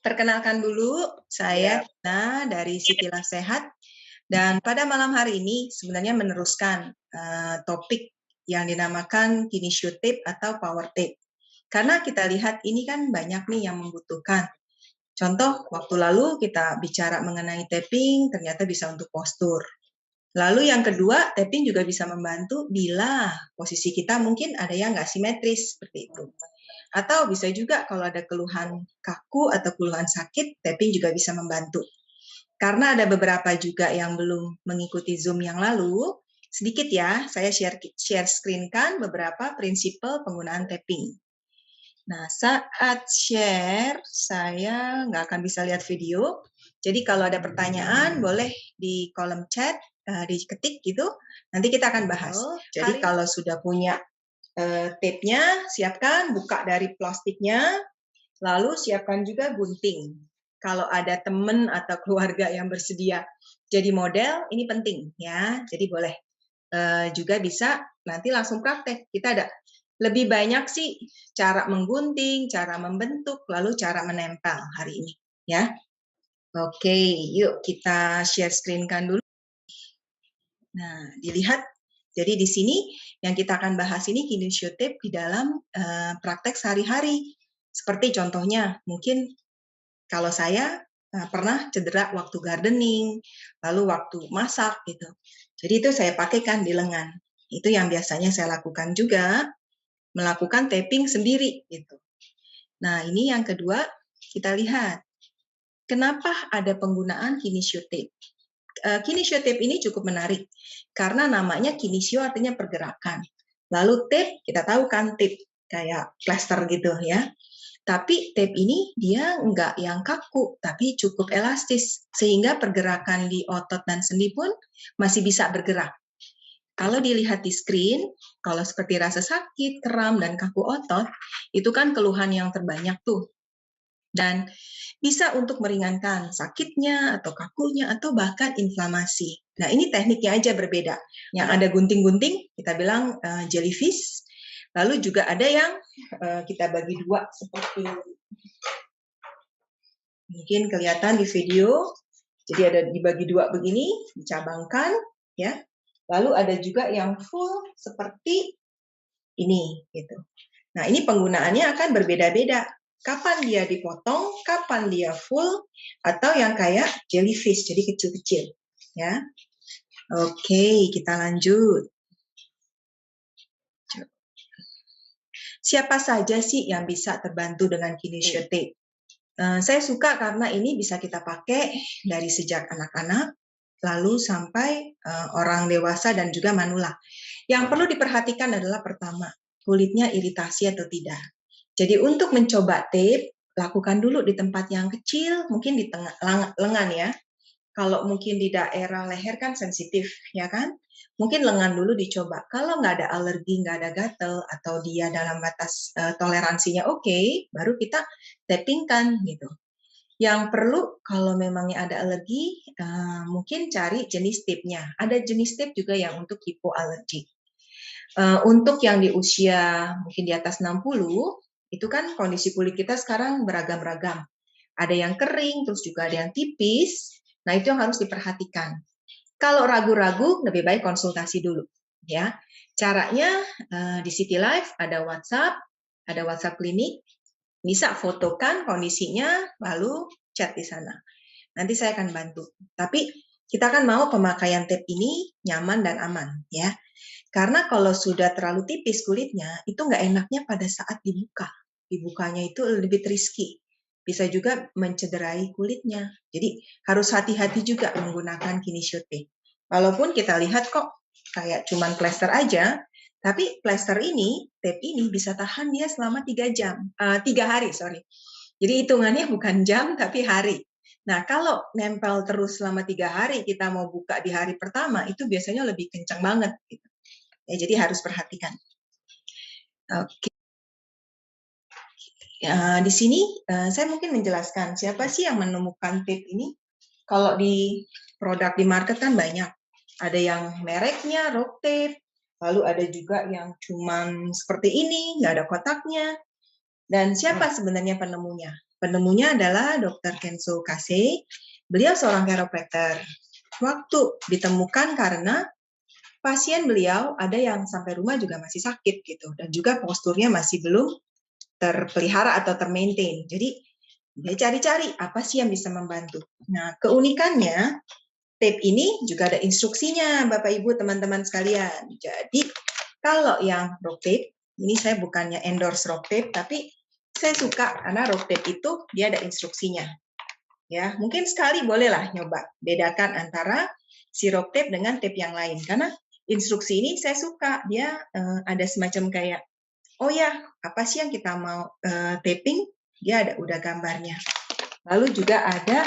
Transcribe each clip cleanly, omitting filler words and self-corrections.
Perkenalkan dulu, saya Tina dari Sitilah Sehat, dan pada malam hari ini sebenarnya meneruskan topik yang dinamakan kinesio tape atau power tape. Karena kita lihat ini kan banyak nih yang membutuhkan. Contoh, waktu lalu kita bicara mengenai tapping, ternyata bisa untuk postur. Lalu yang kedua, tapping juga bisa membantu bila posisi kita mungkin ada yang nggak simetris, seperti itu. Atau bisa juga kalau ada keluhan kaku atau keluhan sakit, tapping juga bisa membantu. Karena ada beberapa juga yang belum mengikuti Zoom yang lalu, sedikit ya, saya share screen-kan beberapa prinsipal penggunaan tapping. Nah, saat share, saya nggak akan bisa lihat video. Jadi kalau ada pertanyaan, boleh di kolom chat, diketik gitu, nanti kita akan bahas. Jadi kalau sudah punya tape-nya, siapkan, buka dari plastiknya, lalu siapkan juga gunting. Kalau ada teman atau keluarga yang bersedia jadi model, ini penting ya. Jadi boleh juga bisa nanti langsung praktek. Kita ada lebih banyak sih cara menggunting, cara membentuk, lalu cara menempel hari ini ya. Oke, yuk kita share screen-kan dulu. Nah, dilihat. Jadi di sini yang kita akan bahas ini kinesio tape di dalam praktek sehari-hari. Seperti contohnya, mungkin kalau saya pernah cedera waktu gardening, lalu waktu masak gitu. Jadi itu saya pakaikan di lengan. Itu yang biasanya saya lakukan juga, melakukan taping sendiri gitu. Nah, ini yang kedua, kita lihat. Kenapa ada penggunaan kinesio tape? Kinesio tape ini cukup menarik karena namanya kinesio artinya pergerakan. Lalu tape, kita tahu kan tape kayak plester gitu ya. Tapi tape ini dia enggak yang kaku, tapi cukup elastis sehingga pergerakan di otot dan sendi pun masih bisa bergerak. Kalau dilihat di screen, kalau seperti rasa sakit, kram, dan kaku otot, itu kan keluhan yang terbanyak tuh. Dan bisa untuk meringankan sakitnya atau kakunya atau bahkan inflamasi. Nah, ini tekniknya aja berbeda. Yang ada gunting-gunting, kita bilang jellyfish. Lalu juga ada yang kita bagi dua seperti mungkin kelihatan di video. Jadi ada dibagi dua begini, dicabangkan ya. Lalu ada juga yang full seperti ini gitu. Nah, ini penggunaannya akan berbeda-beda. Kapan dia dipotong, kapan dia full, atau yang kayak jellyfish, jadi kecil-kecil. Ya, oke, kita lanjut. Siapa saja sih yang bisa terbantu dengan kinesio tape? Saya suka karena ini bisa kita pakai dari sejak anak-anak, lalu sampai orang dewasa dan juga manula. Yang perlu diperhatikan adalah pertama, kulitnya iritasi atau tidak. Jadi untuk mencoba tape, lakukan dulu di tempat yang kecil, mungkin di tengah lengan ya. Kalau mungkin di daerah leher kan sensitif, ya kan? Mungkin lengan dulu dicoba. Kalau nggak ada alergi, nggak ada gatel, atau dia dalam batas toleransinya oke, baru kita tappingkan gitu. Yang perlu kalau memangnya ada alergi, mungkin cari jenis tape-nya. Ada jenis tape juga yang untuk hipoalergi. Untuk yang di usia mungkin di atas 60, itu kan kondisi kulit kita sekarang beragam-ragam. Ada yang kering, terus juga ada yang tipis. Nah, itu yang harus diperhatikan. Kalau ragu-ragu, lebih baik konsultasi dulu. Ya, caranya di City Life ada WhatsApp klinik, bisa fotokan kondisinya, lalu chat di sana. Nanti saya akan bantu. Tapi kita kan mau pemakaian tape ini nyaman dan aman, ya. Karena kalau sudah terlalu tipis kulitnya, itu nggak enaknya pada saat dibuka. Dibukanya itu lebih risky. Bisa juga mencederai kulitnya. Jadi harus hati-hati juga menggunakan kinesio tape. Walaupun kita lihat kok kayak cuman plester aja, tapi plester ini, tape ini bisa tahan dia selama 3 hari. Jadi hitungannya bukan jam, tapi hari. Nah, kalau nempel terus selama 3 hari, kita mau buka di hari pertama, itu biasanya lebih kencang banget. Gitu. Ya, jadi harus perhatikan. Oke. Di sini saya mungkin menjelaskan siapa sih yang menemukan tape ini. Kalau di produk di market kan banyak. Ada yang mereknya, Rock Tape, lalu ada juga yang cuman seperti ini, nggak ada kotaknya. Dan siapa sebenarnya penemunya? Penemunya adalah Dr. Kenzo Kase. Beliau seorang chiropractor. Waktu ditemukan karena pasien beliau ada yang sampai rumah juga masih sakit gitu, dan juga posturnya masih belum terpelihara atau termaintain. Jadi dia cari-cari apa sih yang bisa membantu. Nah, keunikannya tape ini juga ada instruksinya, Bapak Ibu teman-teman sekalian. Jadi kalau yang rock tape, ini saya bukannya endorse rock tape, tapi saya suka karena rock tape itu dia ada instruksinya. Ya, mungkin sekali bolehlah nyoba bedakan antara si rock tape dengan tape yang lain, karena instruksi ini saya suka, dia ada semacam kayak, oh ya, apa sih yang kita mau taping, dia ada udah gambarnya. Lalu juga ada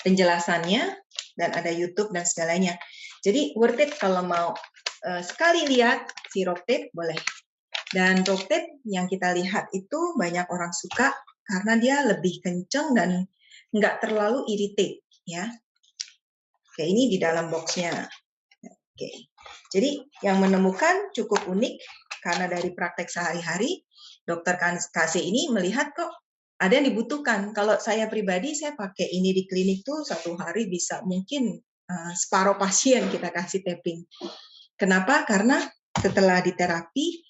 penjelasannya, dan ada YouTube dan segalanya. Jadi worth it kalau mau sekali lihat si rock tape, boleh. Dan rock tape yang kita lihat itu banyak orang suka karena dia lebih kenceng dan nggak terlalu irritate, ya. Oke, ini di dalam boxnya. Oke, jadi yang menemukan cukup unik karena dari praktek sehari-hari, Dokter Kase ini melihat kok ada yang dibutuhkan. Kalau saya pribadi, saya pakai ini di klinik tuh satu hari bisa mungkin separuh pasien kita kasih tapping. Kenapa? Karena setelah di terapi,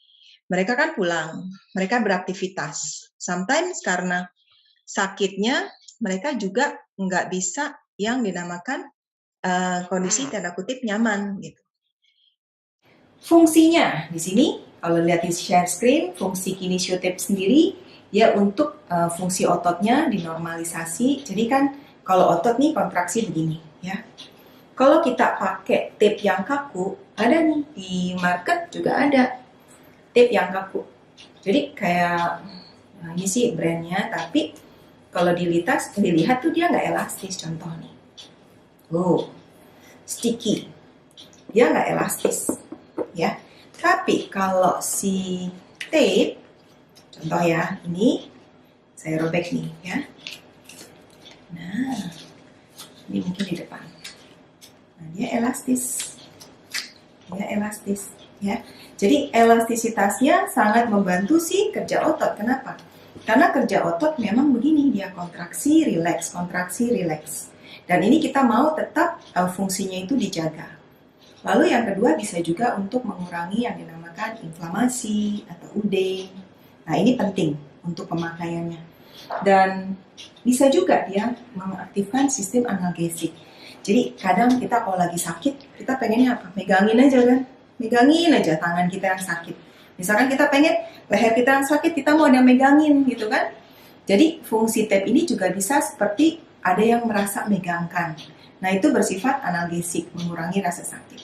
mereka kan pulang, mereka beraktivitas. Sometimes karena sakitnya, mereka juga nggak bisa yang dinamakan kondisi tanda kutip nyaman gitu. Fungsinya di sini, kalau lihat di share screen, fungsi kinesiotape sendiri ya untuk fungsi ototnya dinormalisasi. Jadi kan kalau otot nih kontraksi begini ya. Kalau kita pakai tape yang kaku, ada nih di market juga ada tape yang kaku. Jadi kayak ini sih brandnya, tapi kalau dilihat tuh dia nggak elastis. Contoh nih, sticky, dia nggak elastis, ya. Tapi kalau si tape, contoh ya, ini saya robek nih, ya. Nah, ini mungkin di depan. Nah, dia elastis, ya. Jadi elastisitasnya sangat membantu si kerja otot. Kenapa? Karena kerja otot memang begini, dia kontraksi, rileks. Dan ini kita mau tetap fungsinya itu dijaga. Lalu yang kedua bisa juga untuk mengurangi yang dinamakan inflamasi atau uding. Nah, ini penting untuk pemakaiannya. Dan bisa juga dia mengaktifkan sistem analgesik. Jadi kadang kita kalau lagi sakit, kita pengennya apa? Megangin aja kan? Megangin aja tangan kita yang sakit. Misalkan kita pengen leher kita yang sakit, kita mau ada megangin gitu kan? Jadi fungsi tape ini juga bisa seperti ada yang merasa megangkan. Nah, itu bersifat analgesik, mengurangi rasa sakit.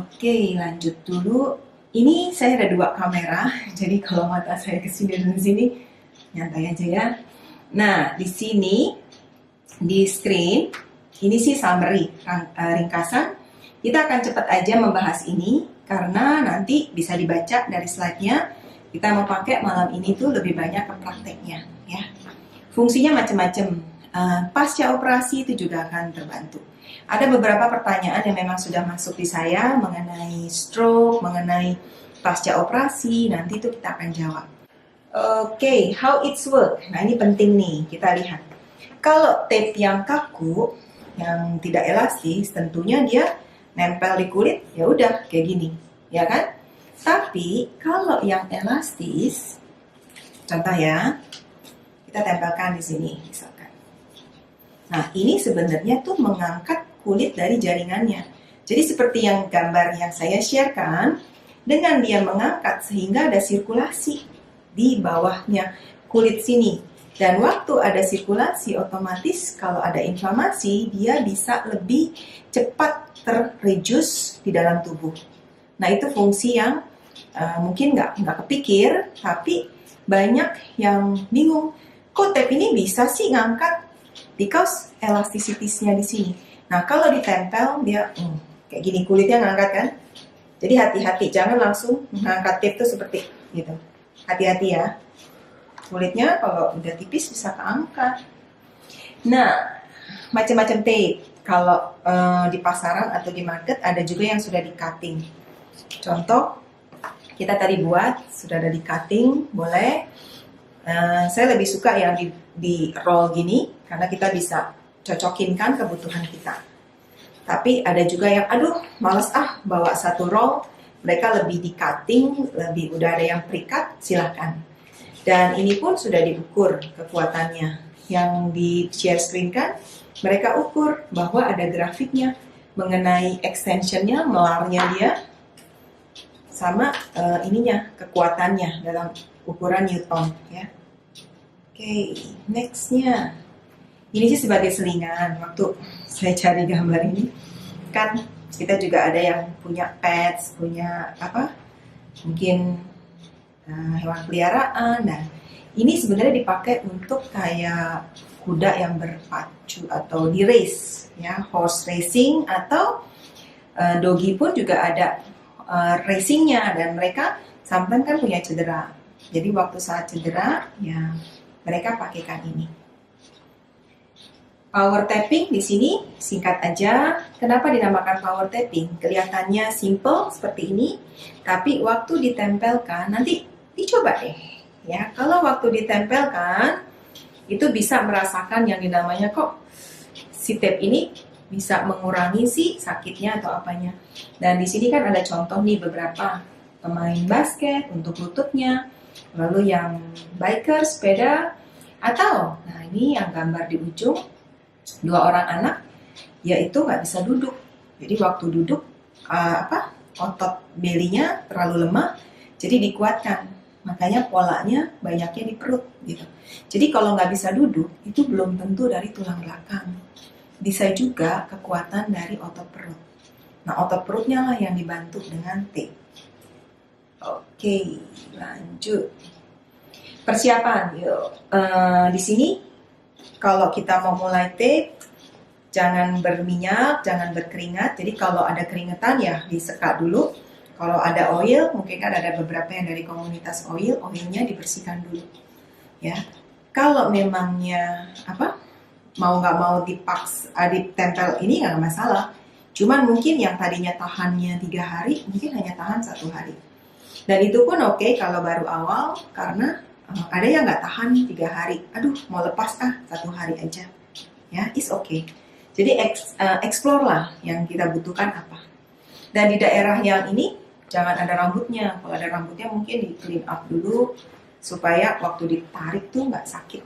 Oke, lanjut dulu. Ini saya ada 2 kamera, jadi kalau mata saya kesini dan sini, nyantai aja ya. Nah, di sini, di screen, ini sih summary, ringkasan. Kita akan cepat aja membahas ini, karena nanti bisa dibaca dari slide-nya. Kita mau pakai malam ini tuh lebih banyak ke prakteknya, ya. Fungsinya macam-macam. Pasca operasi itu juga akan terbantu. Ada beberapa pertanyaan yang memang sudah masuk di saya mengenai stroke, mengenai pasca operasi, nanti itu kita akan jawab. Oke, how it's work? Nah, ini penting nih, kita lihat. Kalau tape yang kaku, yang tidak elastis, tentunya dia nempel di kulit, ya udah kayak gini, ya kan? Tapi kalau yang elastis, contoh ya, kita tempelkan di sini, misalkan. Nah, ini sebenarnya tuh mengangkat kulit dari jaringannya. Jadi seperti yang gambar yang saya sharekan, dengan dia mengangkat sehingga ada sirkulasi di bawahnya kulit sini. Dan waktu ada sirkulasi, otomatis kalau ada inflamasi, dia bisa lebih cepat terreduce di dalam tubuh. Nah, itu fungsi yang mungkin nggak kepikir, tapi banyak yang bingung. Kok tape ini bisa sih ngangkat? Because elasticity-nya di sini. Nah, kalau ditempel dia kayak gini, kulitnya ngangkat kan? Jadi hati-hati, jangan langsung ngangkat tape itu seperti gitu. Hati-hati ya. Kulitnya kalau udah tipis bisa keangkat. Nah, macam-macam tape. Kalau di pasaran atau di market ada juga yang sudah di cutting. Contoh, kita tadi buat, sudah ada di cutting, boleh. Saya lebih suka yang di roll gini, karena kita bisa cocokin kan kebutuhan kita. Tapi ada juga yang, aduh males bawa satu roll, mereka lebih di cutting, lebih udah ada yang pre-cut, silahkan. Dan ini pun sudah diukur kekuatannya. Yang di share screen kan, mereka ukur bahwa ada grafiknya mengenai extensionnya, melarnya dia, sama ininya, kekuatannya dalam ukuran Newton ya. Oke, nextnya. Ini sih sebagai selingan, waktu saya cari gambar ini, kan kita juga ada yang punya pets, punya apa, mungkin hewan peliharaan. Dan ini sebenarnya dipakai untuk kayak kuda yang berpacu atau di race ya, horse racing, atau doggy pun juga ada racingnya. Dan mereka sometimes kan punya cedera, jadi waktu saat cedera ya mereka pakaikan ini. Power tapping di sini singkat aja. Kenapa dinamakan power tapping? Kelihatannya simple seperti ini, tapi waktu ditempelkan, nanti dicoba deh ya. Kalau waktu ditempelkan itu bisa merasakan yang dinamanya, kok si tape ini bisa mengurangi si sakitnya atau apanya. Dan di sini kan ada contoh nih beberapa pemain basket untuk lututnya, lalu yang biker sepeda, atau nah ini yang gambar di ujung, 2 orang anak yaitu nggak bisa duduk. Jadi waktu duduk otot belinya terlalu lemah, jadi dikuatkan. Makanya polanya banyaknya di perut gitu. Jadi kalau nggak bisa duduk itu belum tentu dari tulang belakang, bisa juga kekuatan dari otot perut. Nah otot perutnya lah yang dibantu dengan tape. Oke, lanjut. Persiapan, yuk. Di sini kalau kita mau mulai tape, jangan berminyak, jangan berkeringat. Jadi kalau ada keringetan ya disekat dulu. Kalau ada oil, mungkin kan ada beberapa yang dari komunitas oilnya dibersihkan dulu. Ya, kalau memangnya mau nggak mau ditempel ini nggak masalah. Cuman mungkin yang tadinya tahannya 3 hari, mungkin hanya tahan 1 hari. Dan itu pun oke kalau baru awal, karena ada yang nggak tahan 3 hari. Aduh, mau lepas 1 hari aja. Ya, it's okay. Jadi explore lah yang kita butuhkan apa. Dan di daerah yang ini jangan ada rambutnya. Kalau ada rambutnya mungkin di clean up dulu supaya waktu ditarik tuh nggak sakit.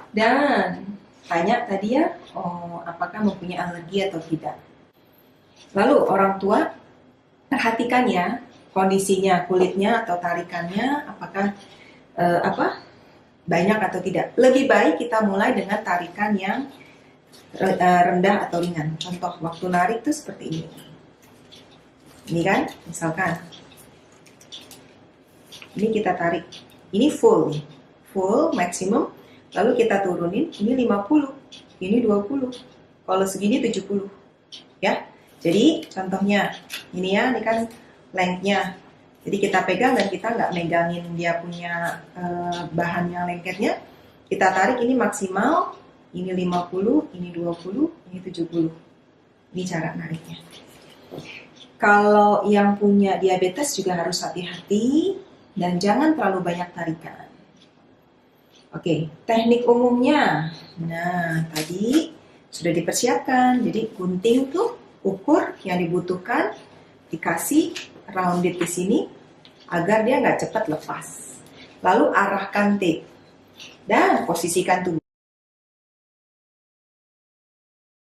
Dan tanya tadi ya, apakah mempunyai alergi atau tidak. Lalu orang tua perhatikan ya kondisinya, kulitnya atau tarikannya apakah banyak atau tidak. Lebih baik kita mulai dengan tarikan yang rendah atau ringan. Contoh waktu narik tuh seperti ini. Ini kan, misalkan ini kita tarik, ini full maksimum, lalu kita turunin, ini 50, ini 20, kalau segini 70 ya. Jadi contohnya ini ya, ini kan lengthnya. Jadi kita pegang dan kita nggak megangin dia punya bahan yang lengketnya. Kita tarik ini maksimal, ini 50, ini 20, ini 70. Ini cara nariknya. Kalau yang punya diabetes juga harus hati-hati dan jangan terlalu banyak tarikan. Oke, teknik umumnya. Nah, tadi sudah dipersiapkan. Jadi gunting tuh ukur yang dibutuhkan, dikasih rounded di sini agar dia nggak cepat lepas. Lalu arahkan tape dan posisikan tubuh.